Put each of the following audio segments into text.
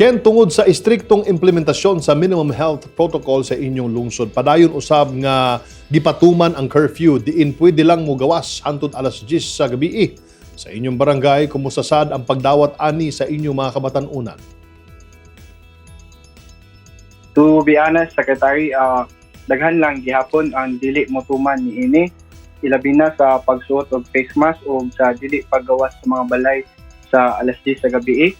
Ken, tungod sa istriktong implementasyon sa minimum health protocol sa inyong lungsod, padayon usab nga gipatuman ang curfew, diin pwede lang mo gawas hangtod alas 10 sa gabi. Sa inyong barangay, kumusta sad ang pagdawat ani sa inyong mga kabatan-unan? To be honest, Secretary, daghan lang gihapon ang dili motuman ni ini, ilabi na sa pagsuot og face mask o sa dili paggawas sa mga balay sa alas 10 sa gabi.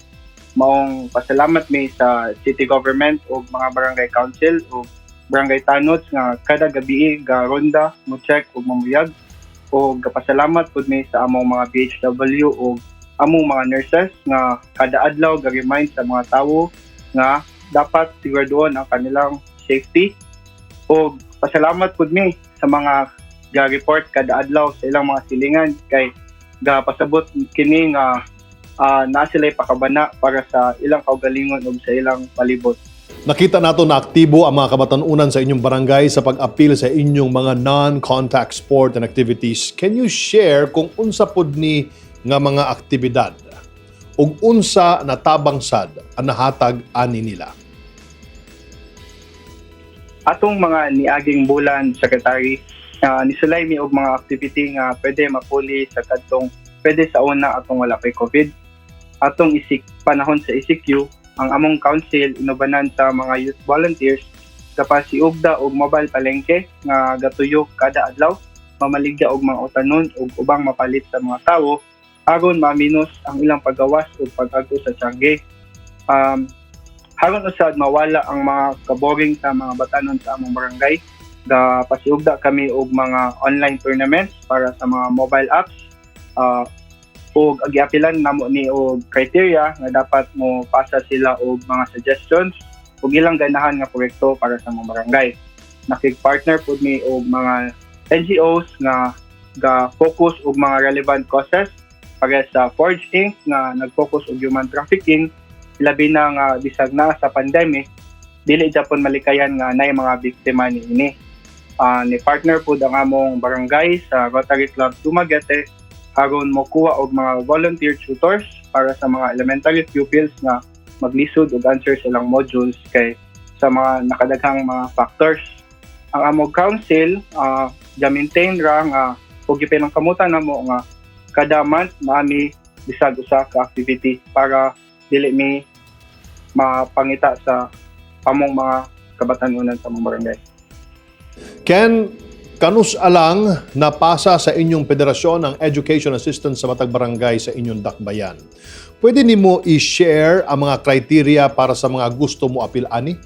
Maong pasalamat mi sa city government o mga barangay council o barangay tanods nga kada gabi ga ronda mo check og mamuyag, o gapasalamat pud mi sa among mga BHW o among mga nurses nga kada adlaw ga-remind sa mga tawo nga dapat siguraduhon ang kanilang safety, o pasalamat pud mi sa mga ga-report kada adlaw sa ilang mga silingan kay gapasabot kini nga na sila'y pakabana para sa ilang kaugalingon o sa ilang palibot. Nakita nato na aktibo ang mga kabatan-unan sa inyong barangay sa pag-apil sa inyong mga non-contact sport and activities. Can you share kung unsa pud ni nga mga aktibidad ug unsa natabang sad ang nahatag ani nila? Atong mga niaging bulan, Secretary, nisulay mi og mga activity nga pwede mapuli sa kadtong pwede sa una atong wala kay COVID. Atong panahon sa ECQ, ang among council inubanan sa mga youth volunteers kapasiugda og mobile palengke nga gatuyok kada adlaw, mamaligya og mga utanon ug ubang mapalit sa mga tawo aron maminos ang ilang paggawas ug pag-agto sa tiangge. Haron usad mawala ang mga kaboring sa mga batanon sa among barangay, pasiugda kami og mga online tournaments para sa mga mobile apps, o agiapilan namo ni og criteria nga dapat mo pasa sila og mga suggestions ug ilang ganahan nga proyekto para sa mga barangay. Nakig-partner pud mi og mga NGOs nga ga-focus og mga relevant causes para sa Forge Inc. nga nag-focus og human trafficking, labi na nga bisag na sa pandemic dili Japon malikayan nga nay mga biktima niini. Ni partner pud ang among barangay sa Rotary Club Dumaguete aron mokuha og mga volunteer tutors para sa mga elementary pupils nga maglisod og answer silang modules kay sa mga nakadaghang mga factors. Ang among council maintain ra nga og gipinangkamutan namo nga kada month naami bisag usa ka activity para dili mi mapangita sa among mga kabatan-unan sa mga barangay. Ken, kanus alang napasa sa inyong federasyon ang education assistance sa matag barangay sa inyong dakbayan. Pwede nimo i-share ang mga criteria para sa mga gusto mo apil ani?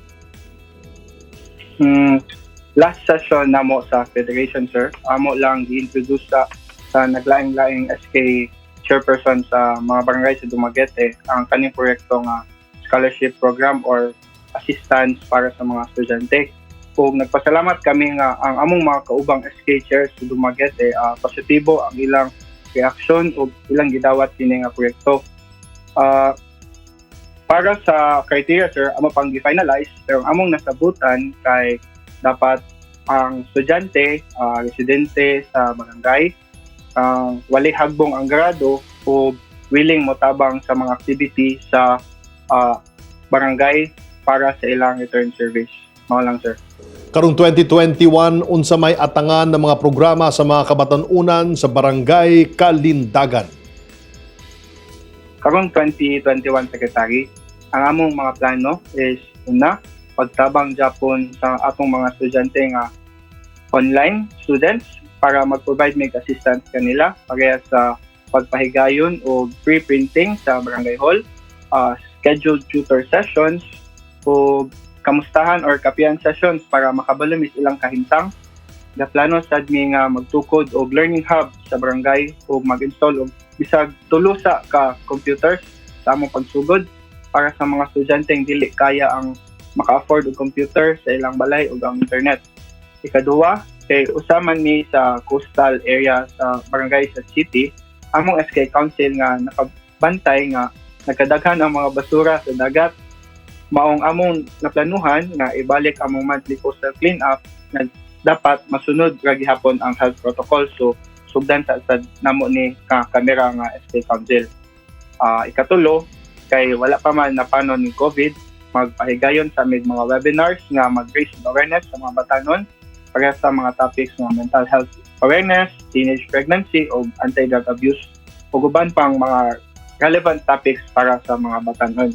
Last session namo sa federation, sir, amo lang i-introduce sa naglaing-laing SK chairperson sa mga barangay sa Dumaguete ang kaning proyekto nga scholarship program or assistance para sa mga estudyante. Kung nagpasalamat kami nga ang among mga kaubang SK chairs sa Dumaguete, positibo ang ilang reaksyon o ilang gidawat kini nga proyekto. Para sa criteria, sir, amo pang gi-finalize, pero among nasabutan kay dapat ang estudyante, residente sa barangay, wali hagbong ang grado o willing motabang sa mga activity sa barangay para sa ilang return service. Mao lang, sir. Karong 2021, unsa may atangan ng mga programa sa mga kabatan-unan sa barangay Kalindagan? Karong 2021, Secretary, ang among mga plano is una, pagtabang Japon sa atong mga estudyante nga online students para mag-provide mig assistance kanila pareha sa pagpahigayon o pre-printing sa barangay hall, scheduled tutor sessions o kamustahan or kapian sessions para makabalo mis ilang kahintang. Gaplano sad mi nga magtukod og learning hub sa barangay o mag-install og bisag tulusa ka computers sa among pagsugod para sa mga estudyanteng dili kaya ang maka-afford og computer sa ilang balay ug ang internet. Ikaduha, kay usaman mi sa coastal area sa barangay sa city, among SK Council nga nakabantay nga nagkadaghan ang mga basura sa dagat. Maong among naplanuhan nga ibalik among monthly coastal cleanup na dapat masunod ra gihapon ang health protocol, so sugdan sa namo ni kamera nga SK Council. Ikatulo, kay wala pa man napanon ni COVID, magpahigayon sa aming mga webinars nga mag-raise awareness sa mga batanon para sa mga topics nga mental health awareness, teenage pregnancy o anti-drug abuse ug uban pang mga relevant topics para sa mga batanon.